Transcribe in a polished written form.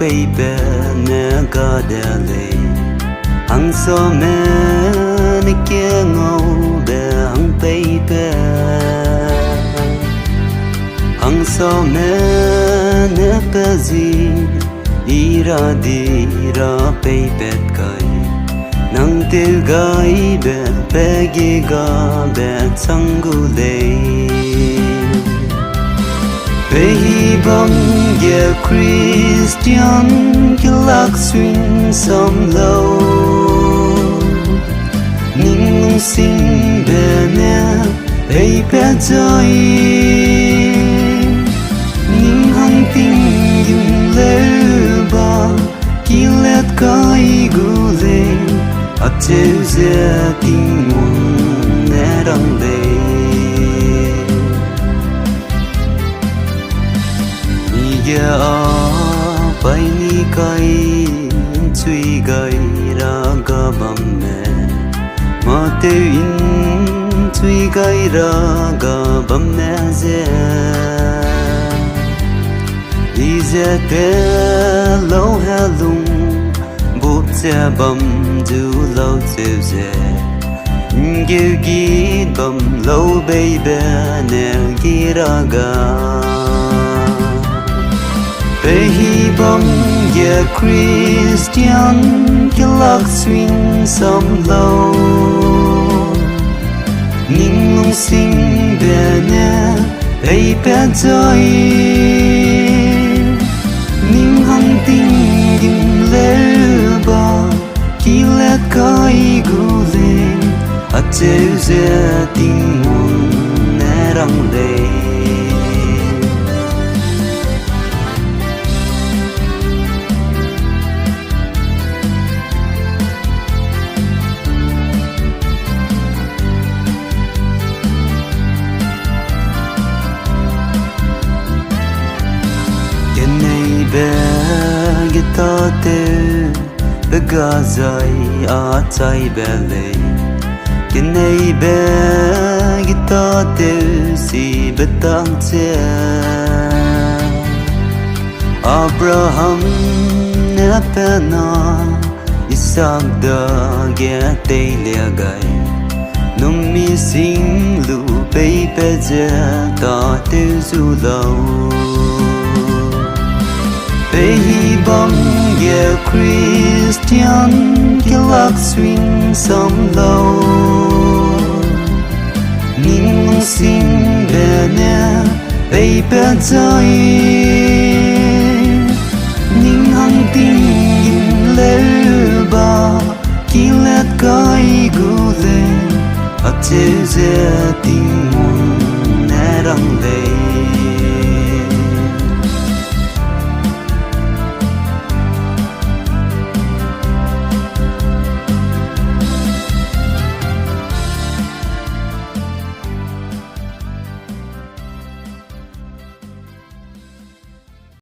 baby ne gadele hang so me ne ke ngau be hang baby hang so me ne pezi ira dira baby kai nang til gai be pegi ga be changule Pehi bang ye Christian kilak swing some low Ning sing bene ei pe joy Ning hang ting yung le ba kilet kai gule at cheu ze ting mun ne rang le ya pai ni kai chui gai ra ga bam me ma te in chui gai ra ga bam me ze ize te lo ha lung bu che bam du lo che ze nge gi bam lo baby ne gi ra ga Pehi bang ye Christian kilak swing some low Ning nung sing bene ei pe joy Ning hang ting dim le ba kilet kai gule at cheu ze ting mun ne rang le be gita te begazai a chai bele kinai be gita te si betang che Abraham ne pena Isaac da ge te le gai num mi sing lu pe pe je ta te zu lau Pehi bang ye Christian kilak swing some low Ning sing bene ei pe joy Ning hang ting yin le ba kilet kai gule at cheu ze ting mun ne rang le